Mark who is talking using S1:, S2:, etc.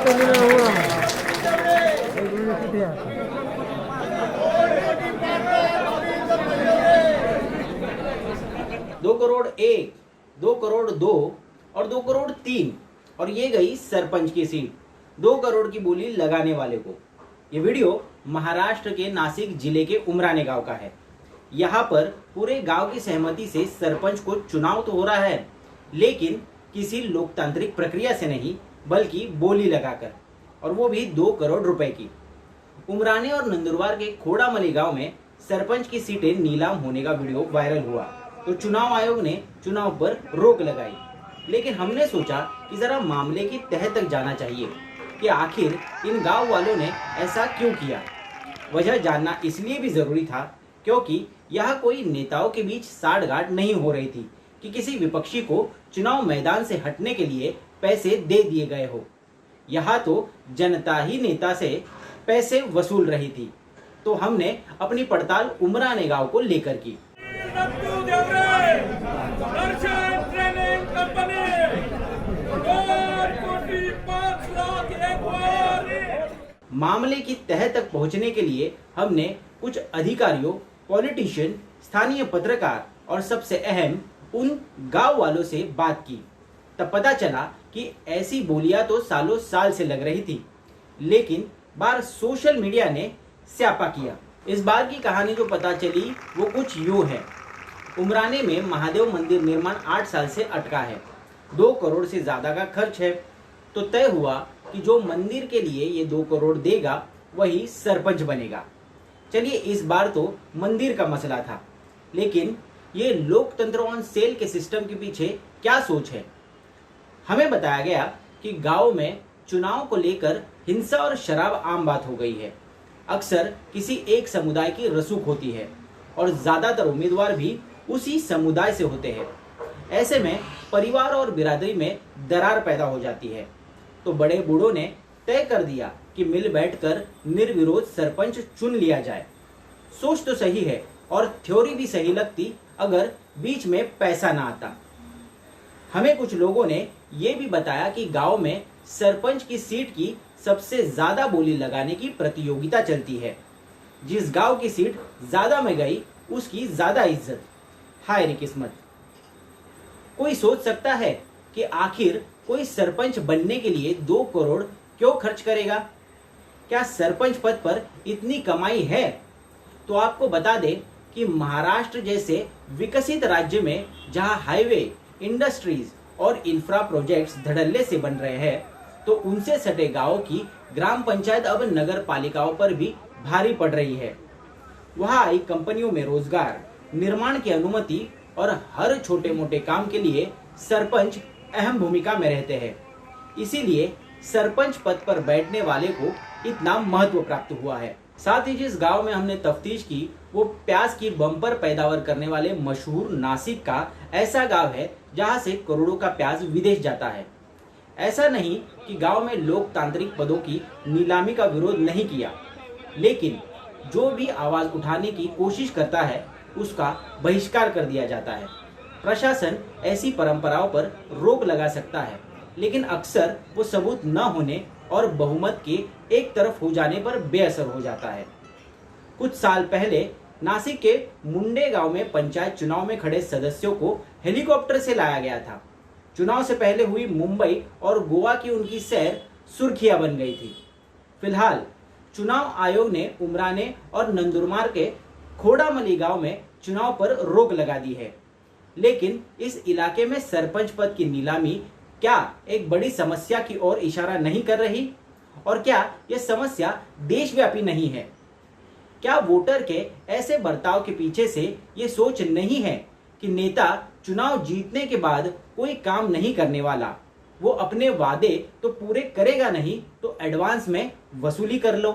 S1: दो करोड़ एक, 2 करोड़ 2 और 2 करोड़ 3 और ये गई सरपंच की सीट 2 करोड़ की बोली लगाने वाले को। ये वीडियो महाराष्ट्र के नासिक जिले के उमराने गांव का है। यहाँ पर पूरे गांव की सहमति से सरपंच को चुनाव तो हो रहा है, लेकिन किसी लोकतांत्रिक प्रक्रिया से नहीं बल्कि बोली लगाकर, और वो भी 2 करोड़ रुपए की। उमराने और नंदुरबार के खोड़ामली गांव में सरपंच की सीटें नीलाम होने का वीडियो वायरल हुआ तो चुनाव आयोग ने चुनाव पर रोक लगाई। लेकिन हमने सोचा कि जरा मामले की तह तक जाना चाहिए कि आखिर इन गांव वालों ने ऐसा क्यों किया। वजह जानना इसलिए भी जरूरी था क्योंकि यह कोई नेताओं के बीच साठगांठ नहीं हो रही थी कि किसी विपक्षी को चुनाव मैदान से हटने के लिए पैसे दे दिए गए हो। यहाँ तो जनता ही नेता से पैसे वसूल रही थी। तो हमने अपनी पड़ताल उमराने गांव को लेकर की। मामले की तह तक पहुंचने के लिए हमने कुछ अधिकारियों, पॉलिटिशियन, स्थानीय पत्रकार और सबसे अहम उन गांव वालों से बात की। तब पता चला कि ऐसी बोलियां तो सालों साल से लग रही थी, लेकिन बार सोशल मीडिया ने स्यापा किया। इस बार की कहानी जो पता चली वो कुछ यूं है। उमराने में महादेव मंदिर निर्माण 8 साल से अटका है। 2 करोड़ से ज्यादा का खर्च है। तो तय हुआ कि जो मंदिर के लिए ये 2 करोड़ देगा वही सरपंच बनेगा। चलिए, इस बार तो मंदिर का मसला था, लेकिन ये लोकतंत्र ऑन सेल के सिस्टम के पीछे क्या सोच है। हमें बताया गया कि गांव में चुनाव को लेकर हिंसा और शराब आम बात हो गई है। अक्सर किसी एक समुदाय की रसूख होती है और ज्यादातर उम्मीदवार भी उसी समुदाय से होते हैं। ऐसे में परिवार और बिरादरी में दरार पैदा हो जाती है। तो बड़े बूढ़ों ने तय कर दिया कि मिल बैठकर निर्विरोध सरपंच चुन लिया जाए। सोच तो सही है और थ्योरी भी सही लगती अगर बीच में पैसा ना आता। हमें कुछ लोगों ने ये भी बताया कि गांव में सरपंच की सीट की सबसे ज्यादा बोली लगाने की प्रतियोगिता चलती है। जिस गांव की सीट ज्यादा में गई उसकी ज्यादा इज्जत। हाय रे किस्मत। कोई सोच सकता है कि आखिर कोई सरपंच बनने के लिए 2 करोड़ क्यों खर्च करेगा। क्या सरपंच पद पर इतनी कमाई है? तो आपको बता दें कि महाराष्ट्र जैसे विकसित राज्य में जहां हाईवे, इंडस्ट्रीज और इंफ्रा प्रोजेक्ट्स धड़ल्ले से बन रहे हैं, तो उनसे सटे गांवों की ग्राम पंचायत अब नगर पालिकाओं पर भी भारी पड़ रही है। वहां आई कंपनियों में रोजगार, निर्माण की अनुमति और हर छोटे मोटे काम के लिए सरपंच अहम भूमिका में रहते हैं। इसीलिए सरपंच पद पर बैठने वाले को इतना महत्व प्राप्त हुआ है। साथ ही जिस गांव में हमने तफ्तीश की वो प्याज की बम्पर पैदावार करने वाले मशहूर नासिक का ऐसा गांव है जहां से करोड़ों का प्याज विदेश जाता है। ऐसा नहीं कि गांव में लोकतांत्रिक पदों की नीलामी का विरोध नहीं किया, लेकिन जो भी आवाज उठाने की कोशिश करता है उसका बहिष्कार कर दिया जाता है। प्रशासन ऐसी परंपराओं पर रोक लगा सकता है, लेकिन अक्सर वो सबूत न होने और बहुमत के एक तरफ हो जाने पर बेअसर हो जाता है। कुछ साल पहले नासिक के मुंडे गांव में पंचायत चुनाव में खड़े सदस्यों को हेलीकॉप्टर से लाया गया था। चुनाव से पहले हुई मुंबई और गोवा की उनकी सैर सुर्खियां बन गई थी। फिलहाल चुनाव आयोग ने उमराने और नंदुरबार के खोड़ामली गांव में चुनाव पर रोक लगा दी है, लेकिन इस इलाके में सरपंच पद की नीलामी क्या एक बड़ी समस्या की ओर इशारा नहीं कर रही? और क्या यह समस्या देशव्यापी नहीं है? क्या वोटर के ऐसे बर्ताव के पीछे से ये सोच नहीं है कि नेता चुनाव जीतने के बाद कोई काम नहीं करने वाला, वो अपने वादे तो पूरे करेगा नहीं तो एडवांस में वसूली कर लो।